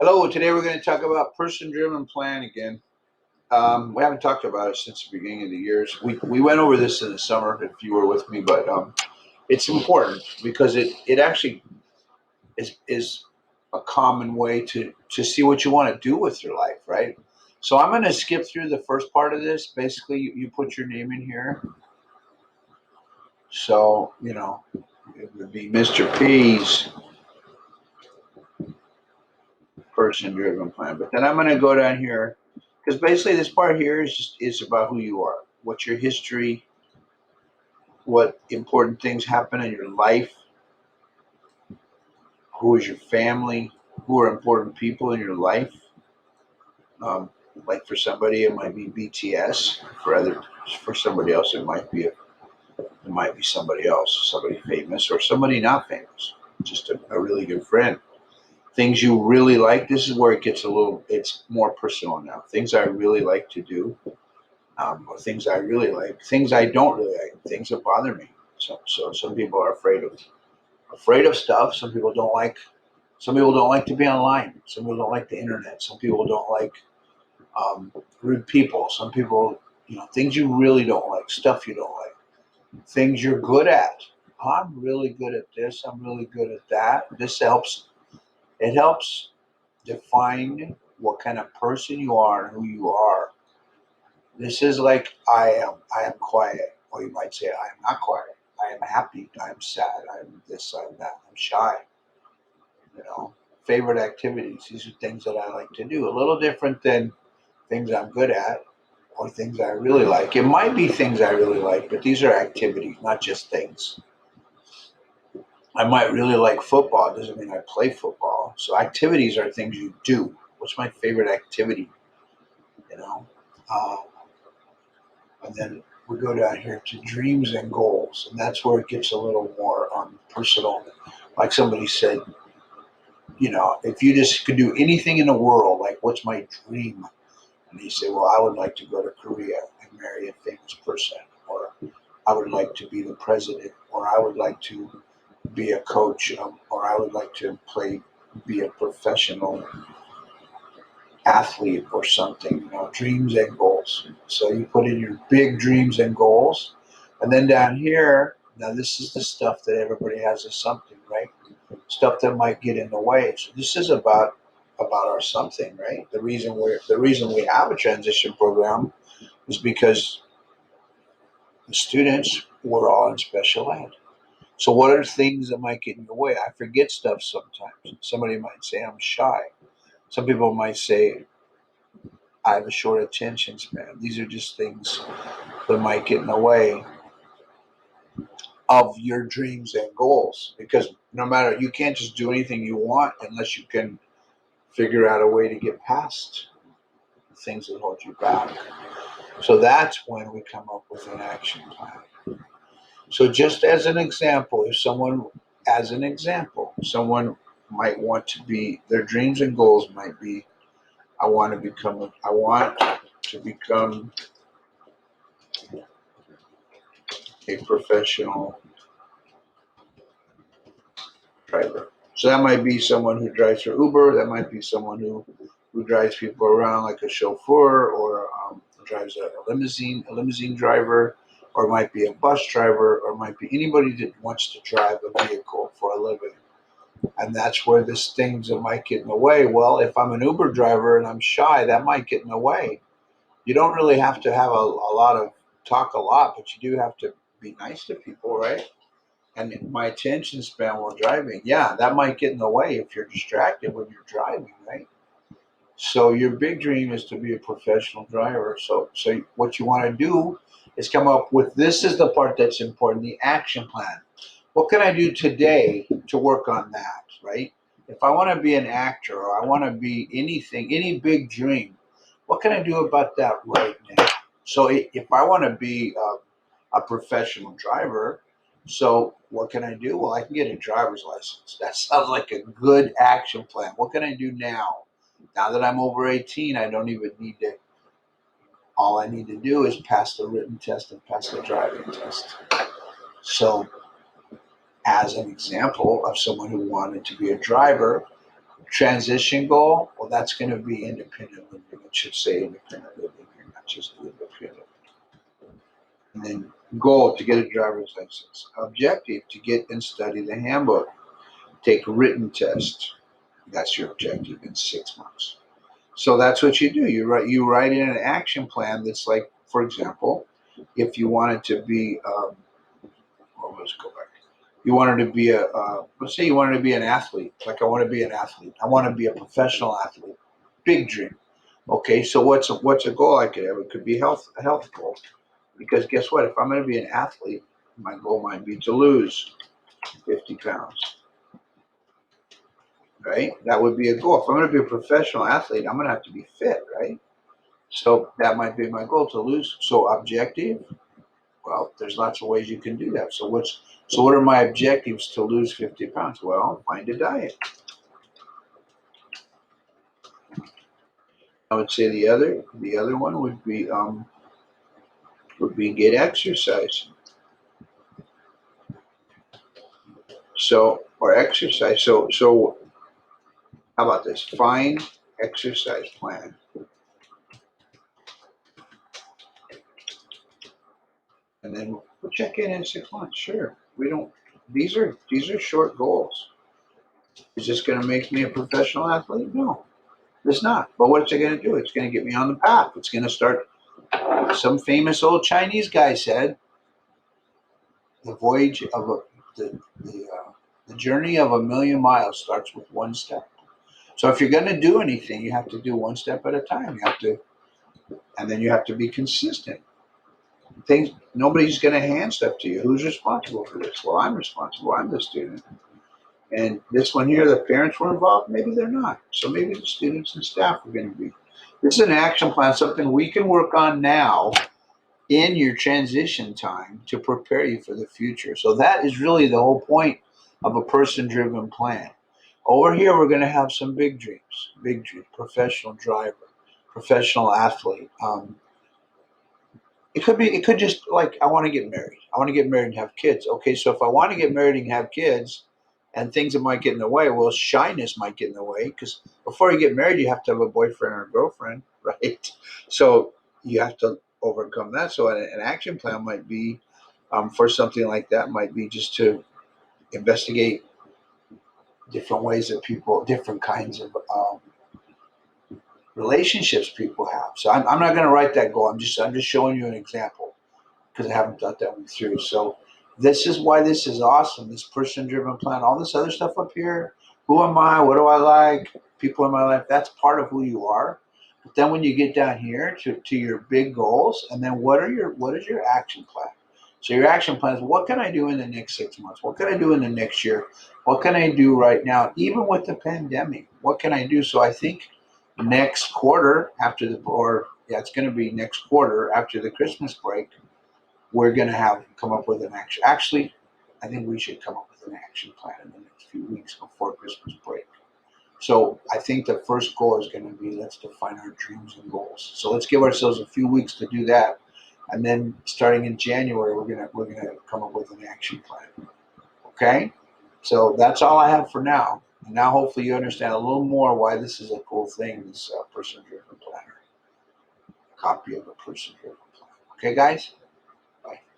Hello, today we're going to talk about person-driven plan again. We haven't talked about it since the beginning of the years. We went over this in the summer if you were with me, but it's important because it actually is a common way to see what you want to do with your life, right? So I'm going to skip through the first part of this. Basically, you put your name in here. So, it would be Mr. P's person-driven plan. But then I'm going to go down here because basically this part here is about who you are, what's your history, what important things happen in your life, who is your family, who are important people in your life. Um, like for somebody, it might be BTS. For somebody else, it might be somebody else, somebody famous or somebody not famous, just a really good friend. Things you really like. This is where it's more personal now. Things I really like to do, or things I really like, things I don't really like, things that bother me. So some people are afraid of stuff. Some people don't like to be online. Some people don't like the internet. Some people don't like rude people. Some people, things you really don't like, stuff you don't like, things you're good at. I'm really good at this. I'm really good at that. This helps. It helps define what kind of person you are and who you are. This is like I am quiet, or you might say I am not quiet. I am happy. I am sad. I am this. I am that. I'm shy. You know, favorite activities. These are things that I like to do. A little different than things I'm good at or things I really like. It might be things I really like, but these are activities, not just things. I might really like football. It doesn't mean I play football. So activities are things you do. What's my favorite activity? You know, uh, and then we go down here to dreams and goals, and that's where it gets a little more personal. Like somebody said, if you just could do anything in the world, like what's my dream? And you say, well, I would like to go to Korea and marry a famous person, or I would like to be the president, or I would like to be a coach, or I would like to be a professional athlete or something. Dreams and goals. So you put in your big dreams and goals, and then down here, now this is the stuff that everybody has as something, right? Stuff that might get in the way. So this is about our something, right? The reason we have a transition program is because the students were all in special ed. So what are things that might get in the way? I forget stuff sometimes. Somebody might say I'm shy. Some people might say I have a short attention span. These are just things that might get in the way of your dreams and goals because no matter you can't just do anything you want unless you can figure out a way to get past things that hold you back. So that's when we come up with an action plan. So just someone might want to be, their dreams and goals might be, I want to become a professional driver. So that might be someone who drives for Uber. That might be someone who drives people around like a chauffeur, or drives a limousine driver, or it might be a bus driver, or it might be anybody that wants to drive a vehicle for a living. And that's where this things that might get in the way. Well, if I'm an Uber driver and I'm shy, that might get in the way. You don't really have to have a lot of talk a lot, but you do have to be nice to people, right? And my attention span while driving, yeah, that might get in the way if you're distracted when you're driving, right? So your big dream is to be a professional driver. So what you want to do is come up with, this is the part that's important, the action plan. What can I do today to work on that, right? If I want to be an actor or I want to be anything, any big dream, what can I do about that right now? So if I want to be a professional driver, so what can I do? Well, I can get a driver's license. That sounds like a good action plan. What can I do now? Now that I'm over 18, I don't even need to. All I need to do is pass the written test and pass the driving test. So, as an example of someone who wanted to be a driver, transition goal, well, that's going to be independent living. It should say independent living here, not just independent. And then goal to get a driver's license. Objective to get and study the handbook. Take a written test. That's your objective in 6 months. So that's what you do. You write in an action plan that's like, for example, if you wanted to be, well, let's go back. You wanted to be let's say you wanted to be an athlete. Like I want to be an athlete. I want to be a professional athlete. Big dream. Okay, so what's a goal I could have? It could be a health goal. Because guess what? If I'm going to be an athlete, my goal might be to lose 50 pounds. Right? That would be a goal. If I'm going to be a professional athlete, I'm going to have to be fit, right? So that might be my goal to lose. So objective, well, there's lots of ways you can do that. So what are my objectives to lose 50 pounds? Well, find a diet. I would say the other one would be get exercise. So or exercise. So how about this? Find exercise plan. And then we'll check in 6 months. Sure. We don't these are short goals. Is this gonna make me a professional athlete? No, it's not. But what's it gonna do? It's gonna get me on the path. It's gonna start some famous old Chinese guy said, the voyage of the journey of a million miles starts with one step. So if you're gonna do anything, you have to do one step at a time. And then you have to be consistent. Things nobody's going to hand stuff to you. Who's responsible for this? Well, I'm responsible. I'm the student. And this one here, the parents were involved. Maybe they're not. So maybe the students and staff are going to be. This is an action plan, something we can work on now in your transition time to prepare you for the future. So that is really the whole point of a person-driven plan. Over here, we're going to have some big dreams, professional driver, professional athlete. It could just like I want to get married. I want to get married and have kids. Okay, so if I want to get married and have kids and things that might get in the way, well, shyness might get in the way because before you get married, you have to have a boyfriend or a girlfriend, right? So you have to overcome that. So an action plan might be for something like that might be just to investigate different ways that different kinds of relationships people have. So I'm not going to write that goal. I'm just showing you an example because I haven't thought that one through. So this is why this is awesome. This person-driven plan, all this other stuff up here. Who am I? What do I like? People in my life. That's part of who you are. But then when you get down here to your big goals, and then what is your action plan? So your action plan is what can I do in the next 6 months? What can I do in the next year? What can I do right now? Even with the pandemic, what can I do? So I think next quarter it's going to be next quarter after the Christmas break we're going to have come up with an action. Actually, I think we should come up with an action plan in the next few weeks before Christmas break. So I think the first goal is going to be let's define our dreams and goals. So let's give ourselves a few weeks to do that, and then starting in January we're gonna come up with an action plan. Okay, so that's all I have for now. And now hopefully you understand a little more why this is a cool thing. This person-driven planner, copy of a person-driven plan. Okay, guys. Bye.